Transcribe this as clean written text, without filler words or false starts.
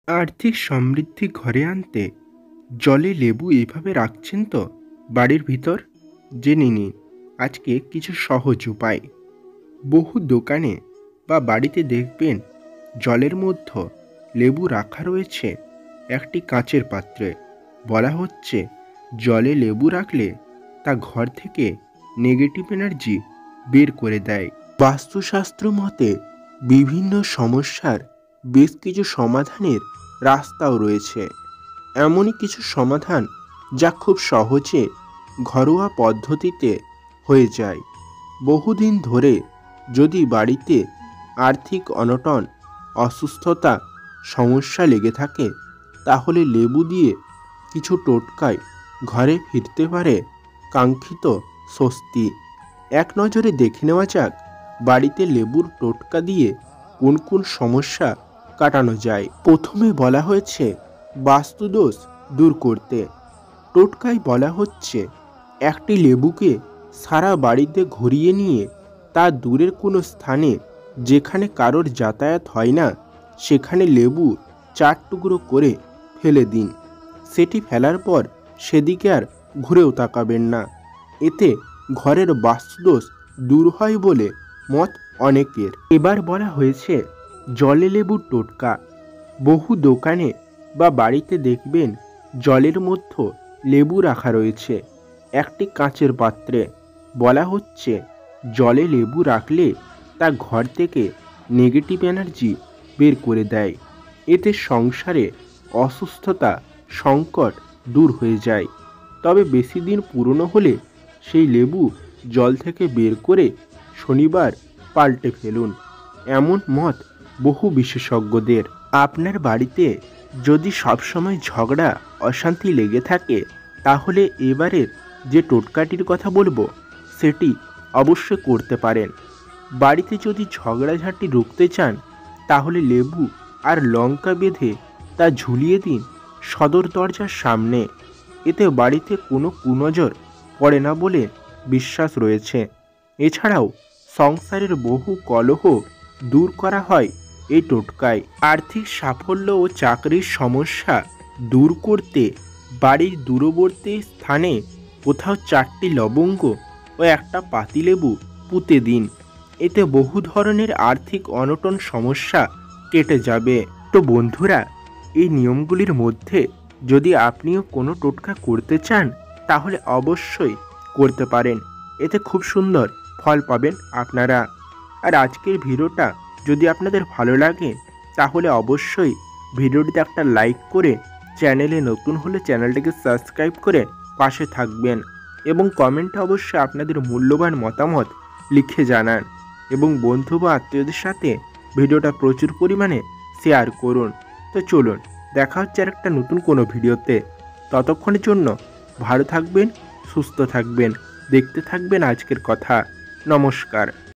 আর্থিক সমৃদ্ধি ঘরে আনতে জলে লেবু এইভাবে রাখছেন তো বাড়ির ভিতর? জেনে নিন আজকে কিছু সহজ উপায়। বহু দোকানে বা বাড়িতে দেখবেন জলের মধ্যে লেবু রাখা রয়েছে একটি কাচের পাত্রে। বলা হচ্ছে জলে লেবু রাখলে তা ঘর থেকে নেগেটিভ এনার্জি বের করে দেয়। বাস্তুশাস্ত্র মতে বিভিন্ন সমস্যার বেশ কিছু সমাধানের রাস্তাও রয়েছে। এমনই কিছু সমাধান যা খুব সহজে ঘরোয়া পদ্ধতিতে হয়ে যায়। বহুদিন ধরে যদি বাড়িতে আর্থিক অনটন, অসুস্থতা, সমস্যা লেগে থাকে, তাহলে লেবু দিয়ে কিছু টোটকায় ঘরে ফিরতে পারে কাঙ্ক্ষিত স্বস্তি। এক নজরে দেখে নেওয়া যাক বাড়িতে লেবুর টোটকা দিয়ে কোন কোন সমস্যা কাটানো যায়। প্রথমে বলা হয়েছে বাস্তুদোষ দূর করতে। টোটকায় বলা হচ্ছে একটি লেবুকে সারা বাড়িতে ঘুরিয়ে নিয়ে তা দূরের কোনো স্থানে, যেখানে কারোর যাতায়াত হয় না, সেখানে লেবু 4 টুকরো করে ফেলে দিন। সেটি ফেলার পর সেদিকে আর ঘুরেও তাকাবেন না। এতে ঘরের বাস্তুদোষ দূর হয় বলে মত অনেকের। এবার বলা হয়েছে জলে লেবুর টোটকা। বহু দোকানে বা বাড়িতে দেখবেন জলের মধ্যে লেবু রাখা রয়েছে একটি কাচের পাত্রে। বলা হচ্ছে জলে লেবু রাখলে তা ঘর থেকে নেগেটিভ এনার্জি বের করে দেয়। এতে সংসারে অসুস্থতা, সংকট দূর হয়ে যায়। তবে বেশি দিন পুরনো হলে সেই লেবু জল থেকে বের করে শনিবার পাল্টে ফেলুন, এমন মত বহু বিশেষজ্ঞদের। আপনার বাড়িতে যদি সবসময় ঝগড়া, অশান্তি লেগে থাকে, তাহলে এবারের যে টোটকাটির কথা বলবো সেটি অবশ্যই করতে পারেন। বাড়িতে যদি ঝগড়াঝাটি রুখতে চান, তাহলে লেবু আর লঙ্কা বেঁধে তা ঝুলিয়ে দিন সদর দরজার সামনে। এতে বাড়িতে কোনো কুনজর পড়ে না বলে বিশ্বাস রয়েছে। এছাড়াও সংসারের বহু কলহ দূর করা হয় এই টোটকায়। আর্থিক সাফল্য ও চাকরির সমস্যা দূর করতে বাড়ির দূরবর্তী স্থানে কোথাও 4টি লবঙ্গ ও একটা পাতিলেবু পুঁতে দিন। এতে বহু ধরনের আর্থিক অনটন সমস্যা কেটে যাবে। তো বন্ধুরা, এই নিয়মগুলির মধ্যে যদি আপনিও কোনো টোটকা করতে চান, তাহলে অবশ্যই করতে পারেন। এতে খুব সুন্দর ফল পাবেন আপনারা। আর আজকের ভিডিওটা যদি আপনাদের ভালো লাগে, তাহলে অবশ্যই ভিডিওটিতে একটা লাইক করে, চ্যানেলে নতুন হলে চ্যানেলটিকে সাবস্ক্রাইব করে পাশে থাকবেন এবং কমেন্টে অবশ্যই আপনাদের মূল্যবান মতামত লিখে জানান এবং বন্ধু বা আত্মীয়দের সাথে ভিডিওটা প্রচুর পরিমাণে শেয়ার করুন। তো চলুন, দেখা হচ্ছে আর একটা নতুন কোনো ভিডিওতে। ততক্ষণের জন্য ভালো থাকবেন, সুস্থ থাকবেন, দেখতে থাকবেন আজকের কথা। নমস্কার।